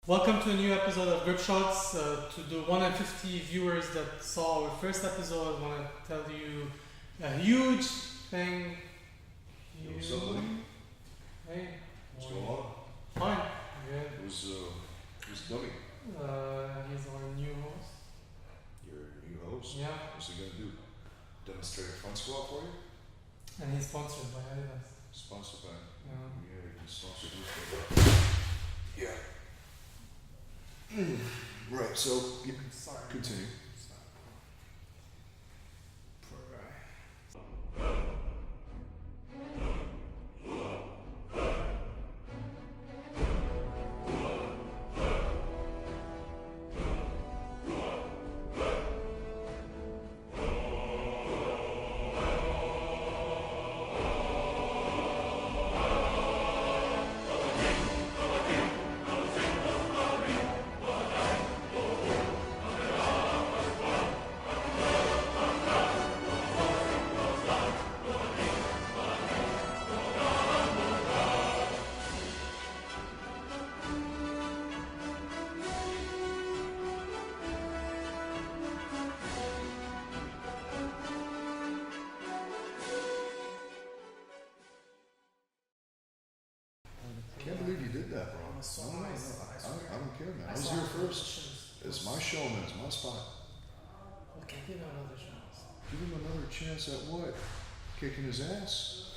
Welcome to a new episode of Grip Shots. To the 150 viewers that saw our first episode, I want to tell you a huge thing. What's up, buddy? Hey. What's going on? Fine. Good. Who's Dummy? He's our new host. Your new host? Yeah. What's he gonna do? Demonstrate a front squat for you? And he's sponsored by Adidas. Sponsored by Yeah. Yeah, you can sponsor this. Yeah. Right, so Sorry. continue. I can't believe you did that, bro. It was so No, nice. I don't care, man. I was saw here the first. positions. It's my show, man. It's my spot. Okay, give him another chance. Give him another chance at what? Kicking his ass?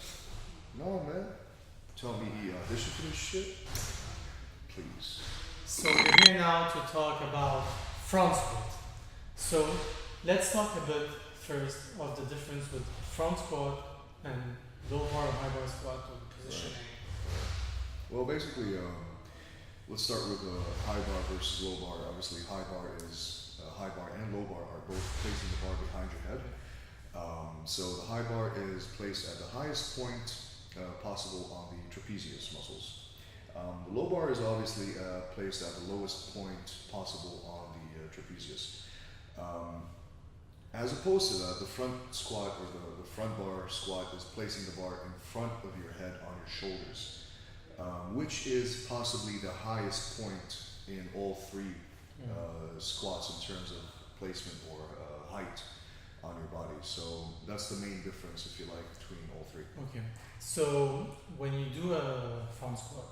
No, man. Tell me he auditioned for this shit? Please. So we're here now to talk about front squat. So let's talk a bit first of the difference with front squat and low bar or high bar squat or positioning. Well, basically, let's start with high bar versus low bar. Obviously, high bar and low bar are both placing the bar behind your head. So the high bar is placed at the highest point possible on the trapezius muscles. The low bar is obviously placed at the lowest point possible on the trapezius. As opposed to that, the front squat or the front bar squat is placing the bar in front of your head on your shoulders, which is possibly the highest point in all three squats in terms of placement or height on your body. So that's the main difference, if you like, between all three. Okay. So when you do a front squat,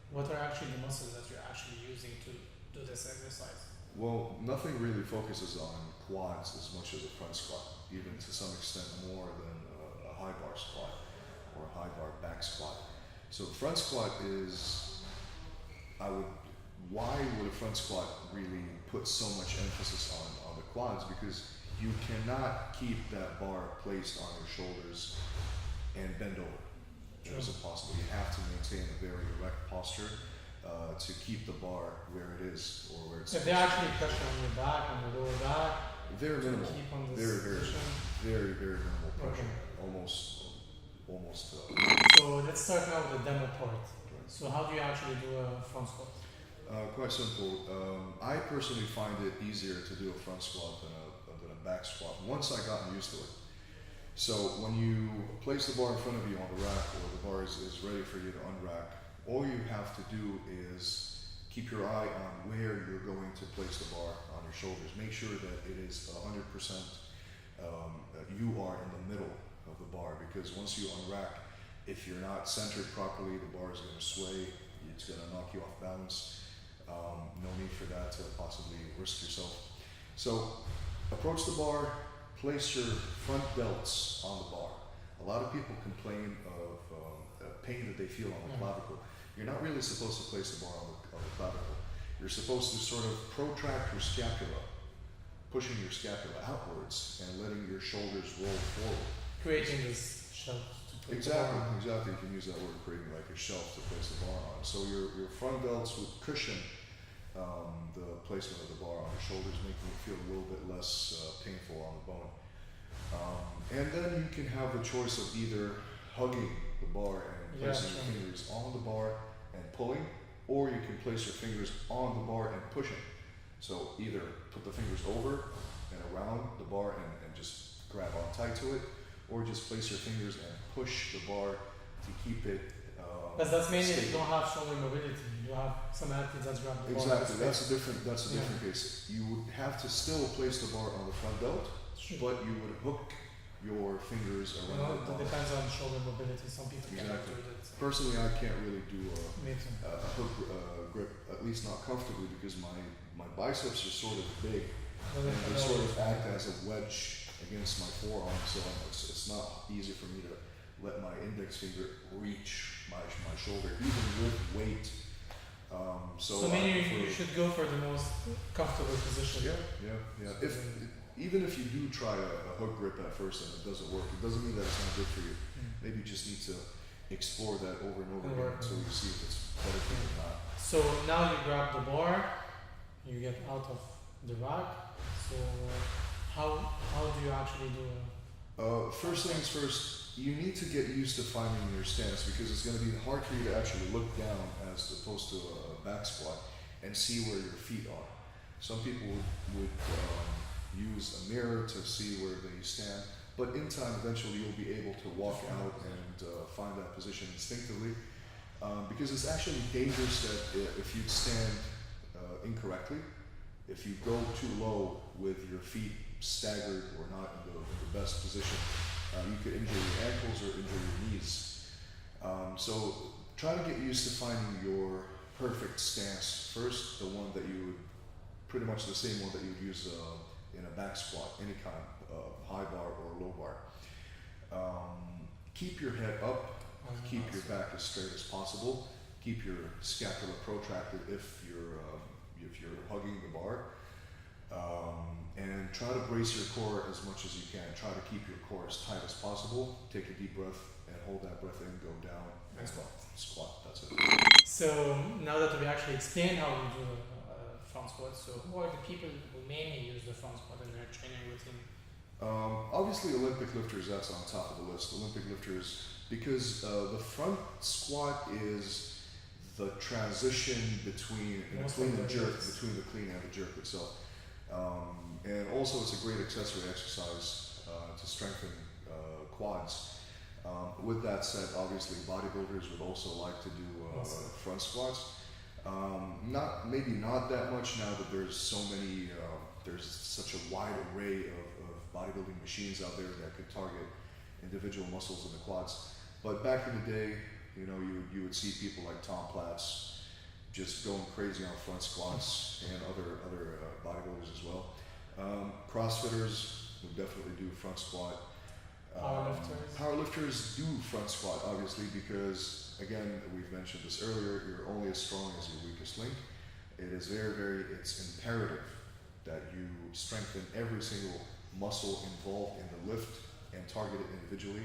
what are actually the muscles that you're actually using to do this exercise? Well, nothing really focuses on quads as much as a front squat, even to some extent more than a high bar squat or a high bar back squat. So the front squat is, why would a front squat really put so much emphasis on the quads? Because you cannot keep that bar placed on your shoulders and bend over. It is impossible. You have to maintain a very erect posture to keep the bar where it is or where it's. If they actually pressure on your back, on the lower back, very to minimal, keep on this very position. very minimal pressure. Okay. Almost. So let's start now with the demo part. So how do you actually do a front squat? Quite simple. I personally find it easier to do a front squat than a back squat once I gotten used to it. So when you place the bar in front of you on the rack, or the bar is ready for you to unrack, all you have to do is keep your eye on where you're going to place the bar on your shoulders. Make sure that it is 100% that you are in the middle of the bar, because once you unrack, if you're not centered properly, the bar is going to sway, it's going to knock you off balance. No need for that to possibly risk yourself. So approach the bar, place your front delts on the bar. A lot of people complain of pain that they feel on the clavicle. You're not really supposed to place the bar on the clavicle. You're supposed to sort of protract your scapula, pushing your scapula outwards and letting your shoulders roll forward. Creating this shelf to put the Exactly, bar on. exactly. You can use that word, creating like a shelf to place the bar on. So your front delts would cushion the placement of the bar on your shoulders, making it feel a little bit less painful on the bone. And then you can have the choice of either hugging the bar and placing your fingers on the bar and pulling, or you can place your fingers on the bar and pushing. So either put the fingers over and around the bar and just grab on tight to it, or just place your fingers and push the bar to keep it But that's mainly if you stable. don't have shoulder mobility. You have some athletes that grab the ball. Exactly. That's a different Yeah. case. You would have to still place the bar on the front belt, Sure. but you would hook your fingers You around know, the it bar. depends on shoulder mobility. Some people cannot Exactly. do that. So. Personally, I can't really do Me too. a hook grip, at least not comfortably, because my biceps are sort of big and they sort of act as a wedge against my forearm, so it's not easy for me to let my index finger reach my shoulder, even with weight. So So I maybe prefer- you should go for the most comfortable position. yeah. Even if you do try a hook grip at first and it doesn't work, it doesn't mean that it's not good for you. Mm. Maybe you just need to explore that over and over And again work until on you see if it's better for you or not. So now you grab the bar, you get out of the rack. So how do you actually do it? First things first, you need to get used to finding your stance because it's going to be hard for you to actually look down as opposed to a back squat and see where your feet are. Some people would use a mirror to see where they stand, but in time, eventually, you'll be able to walk out and find that position instinctively. Because it's actually dangerous that if you stand incorrectly, if you go too low with your feet staggered or not in the best position, you could injure your ankles or injure your knees. So try to get used to finding your perfect stance first, the one that you would, pretty much the same one that you would use in a back squat, any kind, high bar or low bar. Keep your head up, keep your back as straight as possible, keep your scapula protracted if you're hugging the bar. And try to brace your core as much as you can. Try to keep your core as tight as possible. Take a deep breath and hold that breath in, go down, And squat. Squat, that's it. So now that we actually explained how we do front squat, so who are the people who mainly use the front squat in their training routine? Obviously, Olympic lifters, that's on top of the list. Olympic lifters, because the front squat is the transition between the Most clean of and the jerk, lifts. between the clean and the jerk itself. And also, it's a great accessory exercise to strengthen quads. With that said, obviously, bodybuilders would also like to do front squats. Maybe not that much now that there's so many, there's such a wide array of bodybuilding machines out there that could target individual muscles in the quads. But back in the day, you would see people like Tom Platz just going crazy on front squats and other bodybuilders as well. CrossFitters would definitely do front squat. Powerlifters do front squat, obviously, because again, we've mentioned this earlier, you're only as strong as your weakest link. It is it's imperative that you strengthen every single muscle involved in the lift and target it individually.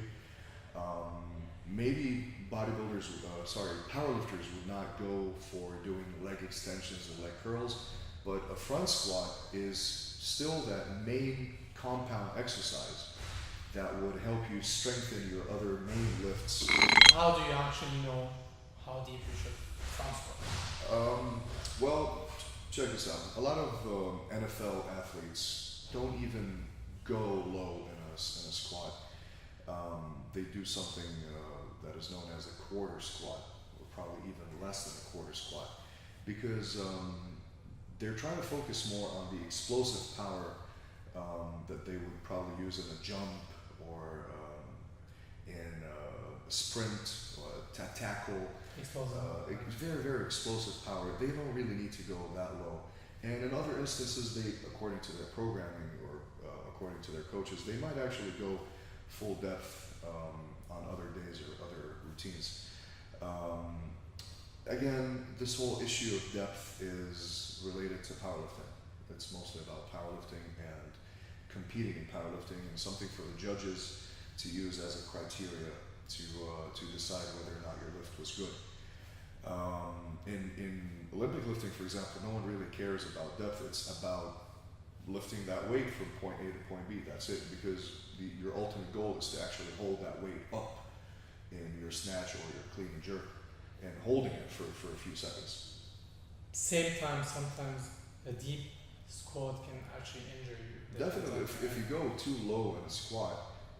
Maybe powerlifters would not go for doing leg extensions and leg curls, but a front squat is still that main compound exercise that would help you strengthen your other main lifts. How do you actually know how deep you should front squat? Well, check this out. A lot of NFL athletes don't even go low in a squat. They do something that is known as a quarter squat, or probably even less than a quarter squat, because they're trying to focus more on the explosive power that they would probably use in a jump or in a sprint or a tackle. Very, very explosive power. They don't really need to go that low. And in other instances, according to their programming or according to their coaches, they might actually go full depth on other days or other routines. Again, this whole issue of depth is related to powerlifting. It's mostly about powerlifting and competing in powerlifting, and something for the judges to use as a criteria to decide whether or not your lift was good. In Olympic lifting, for example, no one really cares about depth. It's about lifting that weight from point A to point B. That's it, because your ultimate goal is to actually hold that weight up in your snatch or your clean and jerk, and holding it for a few seconds. Same time, sometimes a deep squat can actually injure you. Definitely, if you go too low in a squat,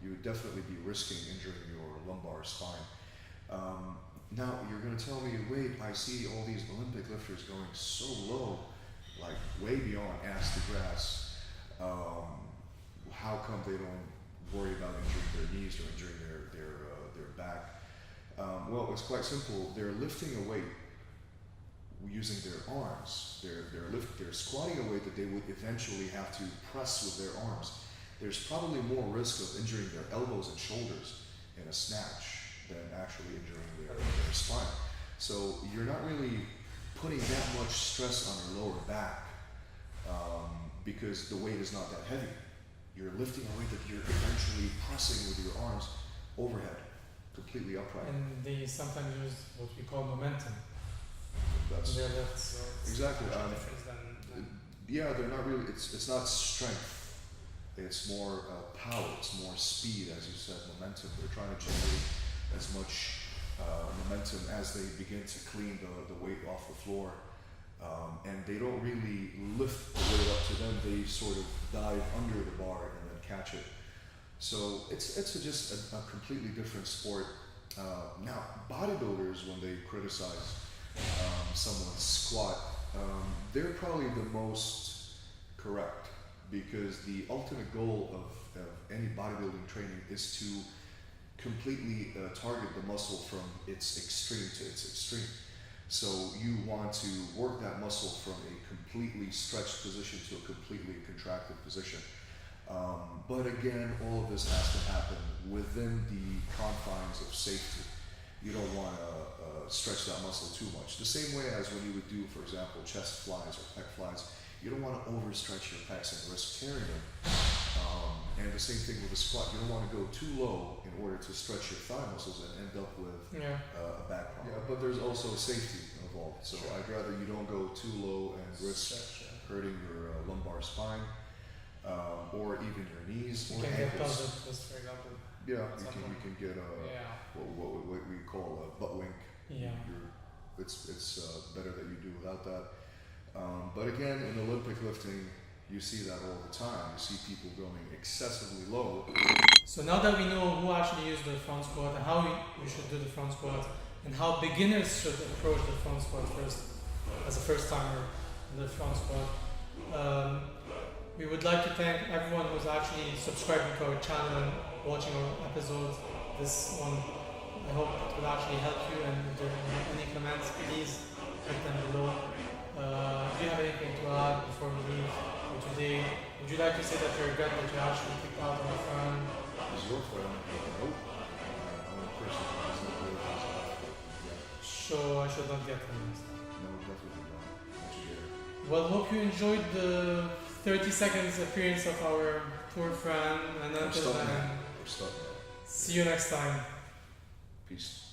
you would definitely be risking injuring your lumbar spine. now you're gonna tell me, wait, I see all these Olympic lifters going so low, like way beyond ass to grass. How come they don't worry about injuring their knees or injuring their back? Well, it's quite simple. They're lifting a weight using their arms. They're squatting a weight that they would eventually have to press with their arms. There's probably more risk of injuring their elbows and shoulders in a snatch than actually injuring their spine. So you're not really putting that much stress on your lower back because the weight is not that heavy. You're lifting a weight that you're eventually pressing with your arms overhead, completely upright. And they sometimes use what we call momentum. That's Their lifts, so it's exactly. much difference than Yeah, they're not really. It's not strength. It's more power. It's more speed, as you said, momentum. They're trying to generate as much momentum as they begin to clean the weight off the floor. And they don't really lift the weight up to them. They sort of dive under the bar and then catch it. So it's just a completely different sport. Now, bodybuilders, when they criticize someone's squat, they're probably the most correct, because the ultimate goal of any bodybuilding training is to completely target the muscle from its extreme to its extreme. So you want to work that muscle from a completely stretched position to a completely contracted position. But again, all of this has to happen within the confines of safety. You don't want to stretch that muscle too much. The same way as when you would do, for example, chest flies or pec flies, you don't want to overstretch your pecs and risk tearing them. And the same thing with the squat. You don't want to go too low in order to stretch your thigh muscles and end up with a back problem. Yeah, but there's also safety involved. So I'd rather you don't go too low and risk hurting your lumbar spine, or even your knees or you can get ankles. pelvic twist, for example. Yeah, you can get what we call a butt wink. Yeah. It's better that you do without that. But again, in Olympic lifting, you see that all the time. You see people going excessively low. So now that we know who actually used the front squat and how we should do the front squat and how beginners should approach the front squat first, as a first timer in the front squat, we would like to thank everyone who's actually subscribing to our channel and watching our episodes. This one, I hope it will actually help you, and if there are any comments, please put them below. Do you have anything to add before we leave for today? Would you like to say that you regret that you actually picked out our friend? Is your friend? Nope. I'm a person who has no idea what's happening. Yeah. So I should not get him. No, definitely not. Much better. Well, hope you enjoyed the 30 seconds appearance of our poor friend, and until then, We're stuck. see you next time. Peace.